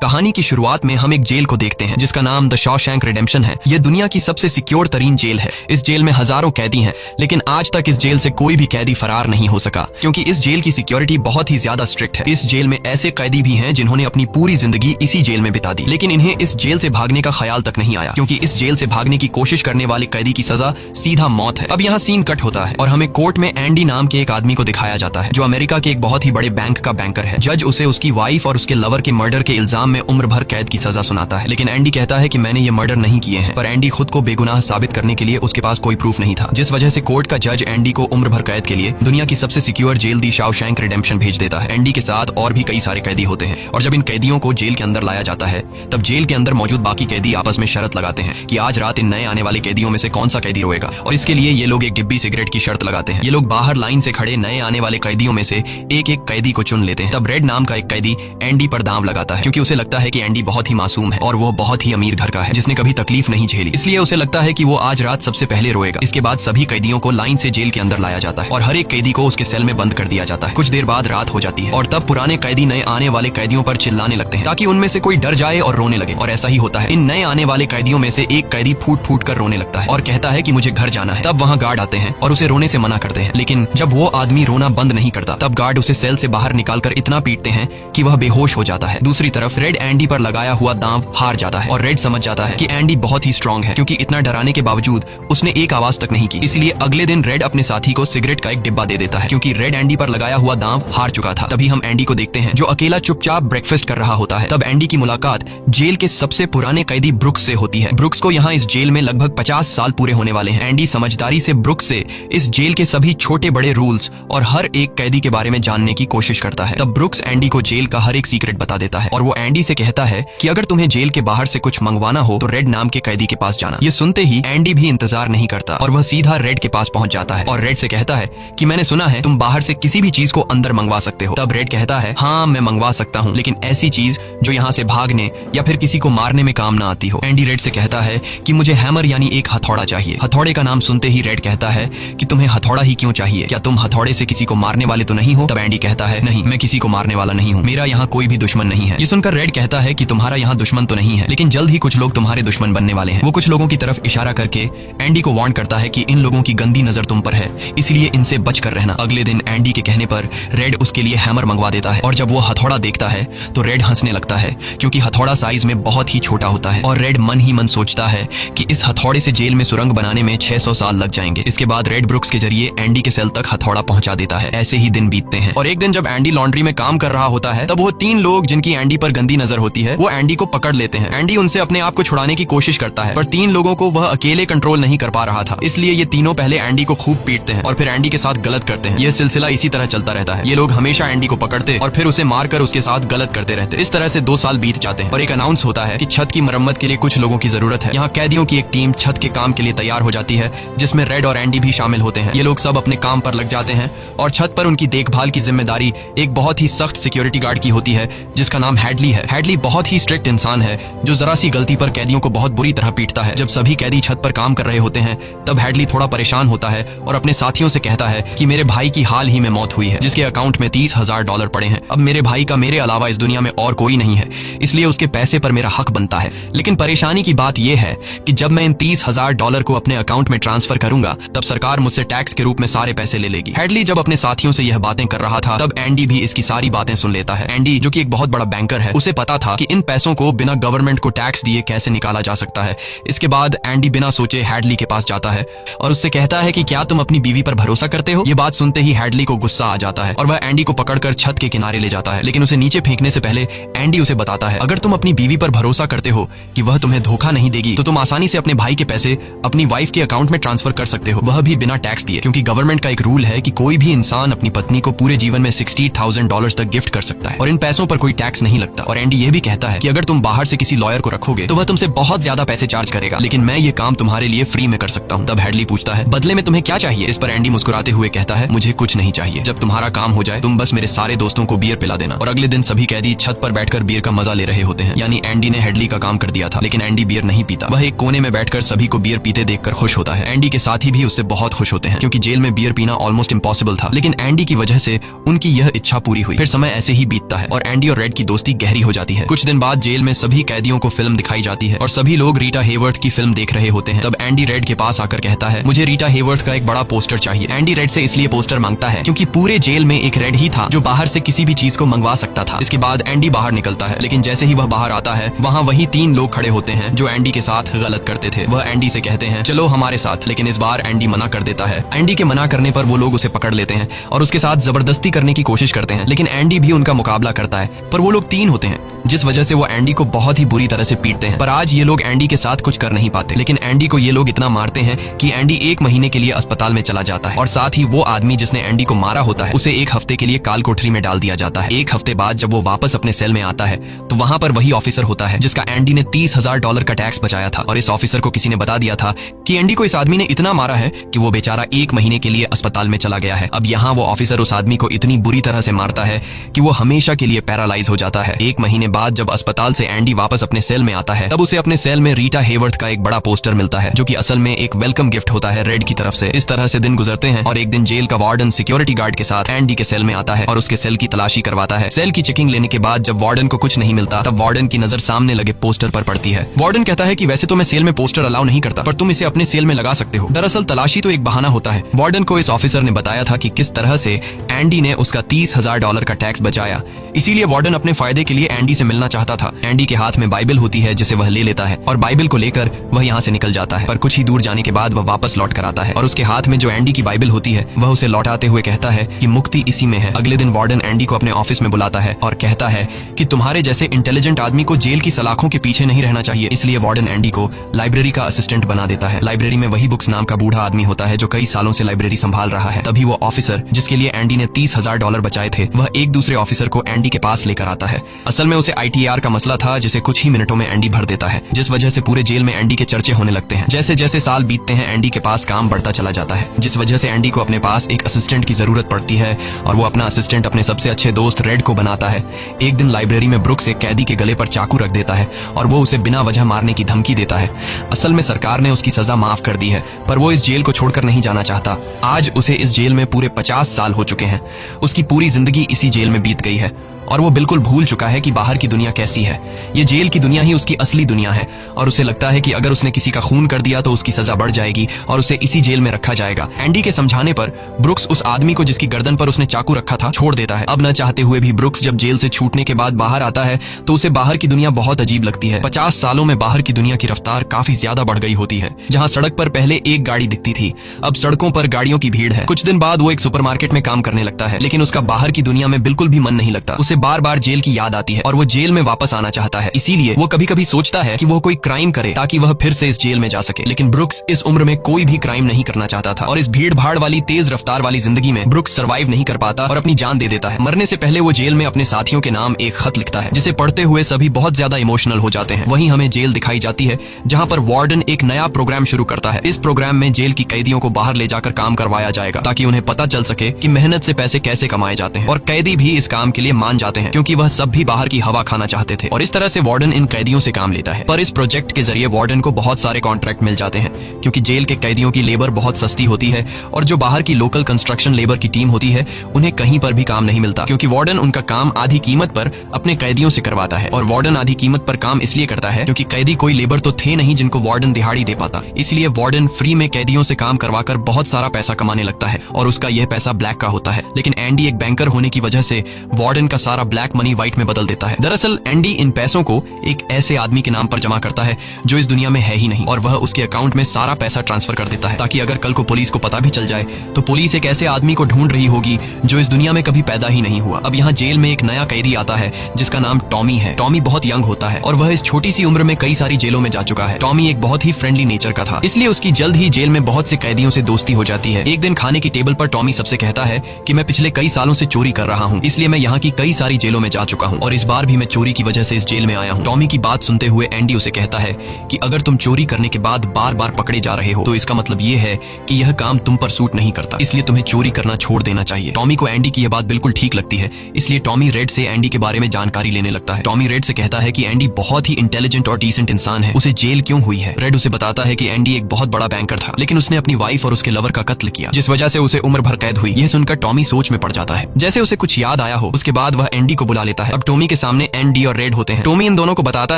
कहानी की शुरुआत में हम एक जेल को देखते हैं जिसका नाम द शॉशैंक रिडेम्पशन है। यह दुनिया की सबसे सिक्योर तरीन जेल है। इस जेल में हजारों कैदी हैं, लेकिन आज तक इस जेल से कोई भी कैदी फरार नहीं हो सका क्योंकि इस जेल की सिक्योरिटी बहुत ही ज्यादा स्ट्रिक्ट है। इस जेल में ऐसे कैदी भी हैं जिन्होंने अपनी पूरी जिंदगी इसी जेल में बिता दी, लेकिन इन्हें इस जेल से भागने का ख्याल तक नहीं आया क्योंकि इस जेल से भागने की कोशिश करने वाले कैदी की सजा सीधा मौत है। अब यहाँ सीन कट होता है और हमें कोर्ट में एंडी नाम के एक आदमी को दिखाया जाता है जो अमेरिका के एक बहुत ही बड़े बैंक का बैंकर है। जज उसे उसकी वाइफ और उसके लवर के मर्डर के इल्जाम में उम्र भर कैद की सजा सुनाता है, लेकिन एंडी कहता है कि मैंने ये मर्डर नहीं किए हैं। पर एंडी खुद को बेगुनाह साबित करने के लिए उसके पास कोई प्रूफ नहीं था, जिस वजह से कोर्ट का जज एंडी को उम्र भर कैद के लिए दुनिया की सबसे सिक्योर जेल दी शॉशैंक रिडेम्पशन भेज देता है। एंडी के साथ और भी कई सारे कैदी होते हैं और जब इन कैदियों को जेल के अंदर लाया जाता है तब जेल के अंदर मौजूद बाकी कैदी आपस में शर्त लगाते हैं कि आज रात इन नए आने वाले कैदियों में से कौन सा कैदी रोएगा, और इसके लिए ये लोग एक डिब्बी सिगरेट की शर्त लगाते हैं। ये लोग बाहर लाइन से खड़े नए आने वाले कैदियों में से एक एक कैदी को चुन लेते हैं। तब रेड नाम का एक कैदी एंडी पर दांव लगाता है क्योंकि उसे लगता है कि एंडी बहुत ही मासूम है और वो बहुत ही अमीर घर का है जिसने कभी तकलीफ नहीं झेली, इसलिए उसे लगता है कि वो आज रात सबसे पहले रोएगा। इसके बाद सभी कैदियों को लाइन से जेल के अंदर लाया जाता है और हर एक कैदी को उसके सेल में बंद कर दिया जाता है। कुछ देर बाद रात हो जाती है और तब पुराने कैदी नए आने वाले कैदियों पर चिल्लाने लगते हैं ताकि उनमें से कोई डर जाए और रोने लगे, और ऐसा ही होता है। इन नए आने वाले कैदियों में से एक कैदी फूट फूट कर रोने लगता है और कहता है कि मुझे घर जाना है। तब वहाँ गार्ड आते हैं और उसे रोने से मना करते हैं, लेकिन जब वो आदमी रोना बंद नहीं करता तब गार्ड उसे सेल से बाहर निकालकर इतना पीटते हैं कि वह बेहोश हो जाता है। दूसरी तरफ रेड एंडी पर लगाया हुआ दांव हार जाता है और रेड समझ जाता है कि एंडी बहुत ही स्ट्रांग है क्योंकि इतना डराने के बावजूद उसने एक आवाज तक नहीं की। इसलिए अगले दिन रेड अपने साथी को सिगरेट का एक डिब्बा दे देता है क्योंकि रेड एंडी पर लगाया हुआ दांव हार चुका था। तभी हम एंडी को देखते हैं जो अकेला चुपचाप ब्रेकफास्ट कर रहा होता है। तब एंडी की मुलाकात जेल के सबसे पुराने कैदी ब्रुक्स से होती है। ब्रुक्स को यहाँ इस जेल में लगभग 50 साल पूरे होने वाले हैं। एंडी समझदारी से ब्रुक्स से इस जेल के सभी छोटे बड़े रूल्स और हर एक कैदी के बारे में जानने की कोशिश करता है। तब ब्रुक्स एंडी को जेल का हर एक सीक्रेट बता देता है और वो एंडी से कहता है कि अगर तुम्हें जेल के बाहर से कुछ मंगवाना हो तो रेड नाम के कैदी के पास जाना। ये सुनते ही एंडी भी इंतजार नहीं करता और वह सीधा रेड के पास पहुंच जाता है और रेड से कहता है कि मैंने सुना है तुम बाहर से किसी भी चीज को अंदर मंगवा सकते हो। तब रेड कहता है हाँ मैं मंगवा सकता हूँ, लेकिन ऐसी चीज जो यहाँ से भागने या फिर किसी को मारने में काम ना आती हो। एंडी रेड से कहता है कि मुझे हैमर यानी एक हथौड़ा चाहिए। हथौड़े का नाम सुनते ही रेड कहता है कि तुम्हें हथौड़ा ही क्यों चाहिए, क्या तुम हथौड़े से किसी को मारने वाले तो नहीं हो? तब एंडी कहता है नहीं, मैं किसी को मारने वाला नहीं हूँ, मेरा यहाँ कोई भी दुश्मन नहीं है। ये सुनकर रेड कहता है कि तुम्हारा यहाँ दुश्मन तो नहीं है, लेकिन जल्द ही कुछ लोग तुम्हारे दुश्मन बनने वाले हैं। वो कुछ लोगों की तरफ इशारा करके एंडी को वार्न करता है कि इन लोगों की गंदी नजर तुम पर है, इसलिए इनसे बच कर रहना। अगले दिन एंडी के कहने पर रेड उसके लिए हैमर मंगवा देता है और जब वो हथौड़ा देखता है तो रेड हंसने लगता है क्योंकि हथौड़ा साइज में बहुत ही छोटा होता है और रेड मन ही मन सोचता है कि इस हथौड़े से जेल में सुरंग बनाने में 600 साल लग जाएंगे। इसके बाद रेड ब्रुक्स के जरिए एंडी के सेल तक हथौड़ा पहुंचा देता है। ऐसे ही दिन बीतते हैं और एक दिन जब एंडी लॉन्ड्री में काम कर रहा होता है तब वो 3 लोग जिनकी एंडी पर गंदी नजर होती है वो एंडी को पकड़ लेते हैं। एंडी उनसे अपने आप को छुड़ाने की कोशिश करता है पर 3 लोगों को वह अकेले कंट्रोल नहीं कर पा रहा था, इसलिए ये तीनों पहले एंडी को खूब पीटते हैं और फिर एंडी के साथ गलत करते हैं। यह सिलसिला इसी तरह चलता रहता है। ये लोग हमेशा एंडी को पकड़ते और फिर उसे मारकर उसके साथ गलत करते रहते। इस तरह से 2 साल बीत जाते हैं और एक अनाउंस होता है कि छत की मरम्मत के लिए कुछ लोगों की जरूरत है। यहाँ कैदियों की एक टीम छत के काम के लिए तैयार हो जाती है जिसमें रेड और एंडी भी शामिल होते हैं। ये लोग सब अपने काम पर लग जाते हैं और छत पर उनकी देखभाल की जिम्मेदारी एक बहुत ही सख्त सिक्योरिटी गार्ड की होती है जिसका नाम हैडली है। हैडली बहुत ही स्ट्रिक्ट इंसान है जो जरा सी गलती पर कैदियों को बहुत बुरी तरह पीटता है। जब सभी कैदी छत पर काम कर रहे होते हैं तब हैडली थोड़ा परेशान होता है और अपने साथियों से कहता है कि मेरे भाई की हाल ही में मौत हुई है जिसके अकाउंट में $30,000 पड़े हैं। अब मेरे भाई का मेरे अलावा इस दुनिया में और कोई नहीं है, इसलिए उसके पैसे पर मेरा हक बनता है। लेकिन परेशानी की बात यह है कि जब मैं इन $30,000 को अपने अकाउंट में ट्रांसफर करूंगा तब सरकार मुझसे टैक्स के रूप में सारे पैसे ले लेगी। हैडली जब अपने साथियों से यह बातें कर रहा था तब एंडी भी इसकी सारी बातें सुन लेता है। एंडी जो कि एक बहुत बड़ा बैंकर है उसे पता था कि इन पैसों को बिना गवर्नमेंट को टैक्स दिए कैसे निकाला जा सकता है। इसके बाद एंडी बिना सोचे हैडली के पास जाता है और उससे कहता है कि क्या तुम अपनी बीवी पर भरोसा करते हो? ये बात सुनते ही हैडली को गुस्सा आ जाता है और वह एंडी को पकड़कर छत के किनारे ले जाता है, लेकिन उसे नीचे फेंकने से पहले एंडी उसे बताता है अगर तुम अपनी बीवी पर भरोसा करते हो कि वह तुम्हें धोखा नहीं देगी तो तुम आसानी से अपने भाई के पैसे अपनी वाइफ के अकाउंट में ट्रांसफर कर सकते हो, वह भी बिना टैक्स दिए, क्योंकि गवर्नमेंट का एक रूल है कि कोई भी इंसान अपनी पत्नी को पूरे जीवन में $60,000 तक गिफ्ट कर सकता है और इन पैसों पर कोई टैक्स नहीं लगता। और एंडी ये भी कहता है कि अगर तुम बाहर से किसी लॉयर को रखोगे तो वह तुमसे बहुत ज्यादा पैसे चार्ज करेगा, लेकिन मैं ये काम तुम्हारे लिए फ्री में कर सकता हूँ। तब हैडली पूछता है बदले में तुम्हें क्या चाहिए? इस पर एंडी मुस्कुराते हुए कहता है मुझे कुछ नहीं चाहिए, जब तुम्हारा काम हो जाए तुम बस मेरे सारे दोस्तों को बियर पिला देना। और अगले दिन सभी कैदी छत पर बैठकर बियर का मजा ले रहे होते हैं, यानी एंडी ने हैडली का काम कर दिया था। लेकिन एंडी बियर नहीं पीता, वह एक कोने में बैठकर सभी को बियर पीते देखकर खुश होता है। एंडी के साथी भी उससे बहुत खुश होते हैं क्योंकि जेल में बियर पीना ऑलमोस्ट इम्पॉसिबल था, लेकिन एंडी की वजह से उनकी यह इच्छा पूरी हुई। फिर समय ऐसे ही बीतता है और एंडी और रेड की दोस्ती गहरी हो जाती है। कुछ दिन बाद जेल में सभी कैदियों को फिल्म दिखाई जाती है और सभी लोग रीटा हेवर्थ की फिल्म देख रहे होते हैं। तब एंडी रेड के पास आकर कहता है, मुझे रीटा हेवर्थ का एक बड़ा पोस्टर चाहिए। एंडी रेड से इसलिए पोस्टर मांगता है क्योंकि पूरे जेल में एक रेड ही था जो बाहर से किसी भी चीज को मंगवा सकता था। इसके बाद एंडी बाहर निकलता है, लेकिन जैसे ही वह बाहर आता है वहाँ वही 3 लोग खड़े होते हैं जो एंडी के साथ गलत करते थे। वह एंडी से कहते हैं, चलो हमारे साथ, लेकिन इस बार एंडी मना कर देता है। एंडी के मना करने पर वो लोग उसे पकड़ लेते हैं और उसके साथ जबरदस्ती करने की कोशिश करते हैं, लेकिन एंडी भी उनका मुकाबला करता है। पर वो लोग 3 होते हैं, जिस वजह से वो एंडी को बहुत ही बुरी तरह से पीटते हैं। पर आज ये लोग एंडी के साथ कुछ कर नहीं पाते, लेकिन एंडी को ये लोग इतना मारते हैं कि एंडी 1 महीने के लिए अस्पताल में चला जाता है और साथ ही वो आदमी जिसने एंडी को मारा होता है उसे 1 हफ्ते के लिए काल कोठरी में डाल दिया जाता है। 1 हफ्ते बाद जब वो वापस अपने सेल में आता है तो वहां पर वही ऑफिसर होता है जिसका एंडी ने $30,000 का टैक्स बचाया था। और इस ऑफिसर को किसी ने बता दिया था कि एंडी को इस आदमी ने इतना मारा है कि वो बेचारा 1 महीने के लिए अस्पताल में चला गया है। अब यहाँ वो ऑफिसर उस आदमी को इतनी बुरी तरह से मारता है कि वो हमेशा के लिए पैरालाइज हो जाता है। 1 महीने बाद जब अस्पताल से एंडी वापस अपने सेल में आता है तब उसे अपने सेल में रीटा हेवर्थ का एक बड़ा पोस्टर मिलता है जो कि असल में एक वेलकम गिफ्ट होता है रेड की तरफ से। इस तरह से दिन गुजरते हैं और एक दिन जेल का वार्डन सिक्योरिटी गार्ड के साथ एंडी के सेल में आता है और उसके सेल की तलाशी करवाता है। सेल की चेकिंग लेने के बाद जब वार्डन को कुछ नहीं मिलता तब वार्डन की नजर सामने लगे पोस्टर पर पड़ती है। वार्डन कहता है कि वैसे तो मैं सेल में पोस्टर अलाउ नहीं करता, पर तुम इसे अपने सेल में लगा सकते हो। दरअसल तलाशी तो एक बहाना होता है। वार्डन को इस ऑफिसर ने बताया था कि किस तरह से एंडी ने उसका $30,000 का टैक्स बचाया, इसीलिए वार्डन अपने फायदे के लिए एंडी से मिलना चाहता था। एंडी के हाथ में बाइबल होती है जिसे वह ले लेता है और बाइबल को लेकर वह यहाँ से निकल जाता है। पर कुछ ही दूर जाने के बाद वह वापस लौट कर आता है और उसके हाथ में जो एंडी की बाइबल होती है वह उसे लौटाते हुए कहता है कि मुक्ति इसी में है। अगले दिन वार्डन एंडी को अपने ऑफिस में बुलाता है और कहता है कि तुम्हारे जैसे इंटेलिजेंट आदमी को जेल की सलाखों के पीछे नहीं रहना चाहिए। इसलिए वार्डन एंडी को लाइब्रेरी का असिस्टेंट बना देता है। लाइब्रेरी में वही बुक्स नाम का बूढ़ा आदमी होता है जो कई सालों से लाइब्रेरी संभाल रहा है। तभी वो ऑफिसर जिसके लिए एंडी ने $30,000 बचाए थे वह एक दूसरे ऑफिसर को एंडी के पास लेकर आता है। असल में उसे ITR का मसला था जिसे कुछ ही मिनटों में एंडी भर देता है, जिस वजह से पूरे जेल में एंडी के चर्चे होने लगते हैं। जैसे जैसे साल बीतते हैं एंडी के पास काम बढ़ता चला जाता है, जिस वजह से एंडी को अपने पास एक असिस्टेंट की जरूरत पड़ती है और वो अपना असिस्टेंट अपने सबसे अच्छे दोस्त रेड को बनाता है। एक दिन लाइब्रेरी में ब्रुक्स एक कैदी के गले पर चाकू रख देता है और वो उसे बिना वजह मारने की धमकी देता है। असल में सरकार ने उसकी सजा माफ कर दी है, पर वो इस जेल को छोड़कर नहीं जाना चाहता। आज उसे इस जेल में पूरे 50 साल हो चुके हैं। उसकी पूरी जिंदगी इसी जेल में बीत गई है और वो बिल्कुल भूल चुका है कि बाहर की दुनिया कैसी है। ये जेल की दुनिया ही उसकी असली दुनिया है और उसे लगता है कि अगर उसने किसी का खून कर दिया तो उसकी सजा बढ़ जाएगी और उसे इसी जेल में रखा जाएगा। एंडी के समझाने पर ब्रुक्स उस आदमी को जिसकी गर्दन पर उसने चाकू रखा था छोड़ देता है। अब न चाहते हुए भी ब्रुक्स जब जेल से छूटने के बाद बाहर आता है तो उसे बाहर की दुनिया बहुत अजीब लगती है। 50 सालों में बाहर की दुनिया की रफ्तार काफी ज्यादा बढ़ गई होती है। जहाँ सड़क पर पहले एक गाड़ी दिखती थी अब सड़कों पर गाड़ियों की भीड़ है। कुछ दिन बाद वो एक सुपरमार्केट में काम करने लगता है, लेकिन उसका बाहर की दुनिया में बिल्कुल भी मन नहीं लगता। उसे बार बार जेल की याद आती है और वो जेल में वापस आना चाहता है। इसीलिए वो कभी कभी सोचता है कि वो कोई क्राइम करे ताकि वह फिर से इस जेल में जा सके। लेकिन ब्रुक्स इस उम्र में कोई भी क्राइम नहीं करना चाहता था और इस भीड़ भाड़ वाली तेज रफ्तार वाली जिंदगी में ब्रुक्स सर्वाइव नहीं कर पाता और अपनी जान दे देता है। मरने से पहले वो जेल में अपने साथियों के नाम एक खत लिखता है जिसे पढ़ते हुए सभी बहुत ज्यादा इमोशनल हो जाते हैं। वहीं हमें जेल दिखाई जाती है जहाँ पर वार्डन एक नया प्रोग्राम शुरू करता है। इस प्रोग्राम में जेल की कैदियों को बाहर ले जाकर काम करवाया जाएगा ताकि उन्हें पता चल सके कि मेहनत से पैसे कैसे कमाए जाते हैं। और कैदी भी इस काम के लिए मान जाते हैं क्योंकि वह सब भी बाहर की हवा खाना चाहते थे और इस तरह से वार्डन इन कैदियों से काम लेता है। पर इस प्रोजेक्ट के जरिए वार्डन को बहुत सारे कॉन्ट्रैक्ट मिल जाते हैं क्योंकि जेल के कैदियों की लेबर बहुत सस्ती होती है और जो बाहर की लोकल कंस्ट्रक्शन लेबर की टीम होती है उन्हें कहीं पर भी काम नहीं मिलता क्योंकि वार्डन उनका काम आधी कीमत पर अपने कैदियों से करवाता है। और वार्डन आधी कीमत पर काम इसलिए करता है क्योंकि कैदी कोई लेबर तो थे नहीं जिनको वार्डन दिहाड़ी दे पाता। इसलिए वार्डन फ्री में कैदियों से काम करवाकर बहुत सारा पैसा कमाने लगता है और उसका यह पैसा ब्लैक का होता है। लेकिन एंडी एक बैंकर होने की वजह से वार्डन का सारा ब्लैक मनी व्हाइट में बदल देता है। दरअसल एंडी इन पैसों को एक ऐसे आदमी के नाम पर जमा करता है जो इस दुनिया में है ही नहीं और वह उसके अकाउंट में सारा पैसा ट्रांसफर कर देता है ताकि अगर कल को पुलिस को पता भी चल जाए तो पुलिस एक ऐसे आदमी को ढूंढ रही होगी जो इस दुनिया में कभी पैदा ही नहीं हुआ। अब यहाँ जेल में एक नया कैदी आता है जिसका नाम टॉमी है। टॉमी बहुत यंग होता है और वह इस छोटी सी उम्र में कई सारी जेलों में जा चुका है। टॉमी एक बहुत ही फ्रेंडली नेचर का था, इसलिए उसकी जल्द ही जेल में बहुत से कैदियों से दोस्ती हो जाती है। एक दिन खाने की टेबल पर टॉमी सबसे कहता है कि मैं पिछले कई सालों से चोरी कर रहा हूँ, इसलिए मैं यहाँ की कई सारी जेलों में जा चुका हूँ और इस बार भी मैं चोरी की वजह से इस जेल में आया हूँ। टॉमी की बात सुनते हुए एंडी उसे कहता है कि अगर तुम चोरी करने के बाद बार बार पकड़े जा रहे हो तो इसका मतलब ये है कि यह काम तुम पर सूट नहीं करता, इसलिए तुम्हें चोरी करना छोड़ देना चाहिए। टॉमी को एंडी की यह बात बिल्कुल ठीक लगती है, इसलिए टॉमी रेड से एंडी के बारे में जानकारी लेने लगता है। टॉमी रेड से कहता है कि एंडी बहुत ही इंटेलिजेंट और डिसेंट इंसान है, उसे जेल क्यों हुई है। रेड उसे बताता है कि एंडी एक बहुत बड़ा बैंकर था लेकिन उसने अपनी वाइफ और उसके लवर का कत्ल किया जिस वजह से उसे उम्र भर कैद हुई। यह सुनकर टॉमी सोच में पड़ जाता है। जैसे उसे कुछ याद आया हो उसके बाद वह वह एंडी को बुला लेता है। अब टॉमी के सामने एंडी और रेड होते हैं। टॉमी इन दोनों को बताता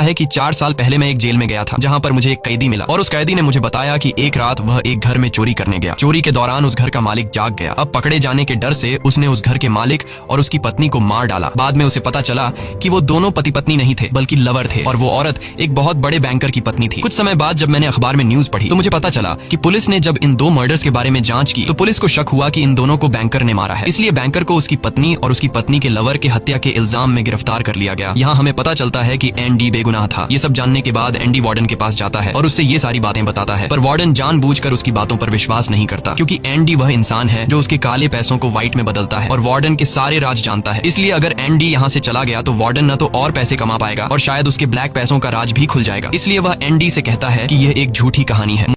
है कि 4 साल पहले मैं एक जेल में गया था जहाँ पर मुझे एक कैदी मिला और उस कैदी ने मुझे बताया कि एक रात वह एक घर में चोरी करने गया। चोरी के दौरान उस घर का मालिक जाग गया। अब पकड़े जाने के डर से उसने उस घर के मालिक और उसकी पत्नी को मार डाला। बाद में उसे पता चला कि वो दोनों पति पत्नी नहीं थे बल्कि लवर थे और वो औरत एक बहुत बड़े बैंकर की पत्नी थी। कुछ समय बाद जब मैंने अखबार में न्यूज पढ़ी तो मुझे पता चला कि पुलिस ने जब इन 2 मर्डर्स के बारे में जांच की तो पुलिस को शक हुआ कि इन दोनों को बैंकर ने मारा है। इसलिए बैंकर को उसकी पत्नी और उसकी पत्नी के लवर के हत्या के इल्जाम में गिरफ्तार कर लिया गया। यहाँ हमें पता चलता है कि एंडी बेगुनाह था। ये सब जानने के बाद एंडी वार्डन के पास जाता है और उससे ये सारी बातें बताता है, पर वार्डन जानबूझकर उसकी बातों पर विश्वास नहीं करता क्योंकि एंडी वह इंसान है जो उसके काले पैसों को व्हाइट में बदलता है और वार्डन के सारे राज जानता है। इसलिए अगर एंडी यहाँ से चला गया तो वार्डन न तो और पैसे कमा पाएगा और शायद उसके ब्लैक पैसों का राज भी खुल जाएगा। इसलिए वह एंडी से कहता है कि यह एक झूठी कहानी है।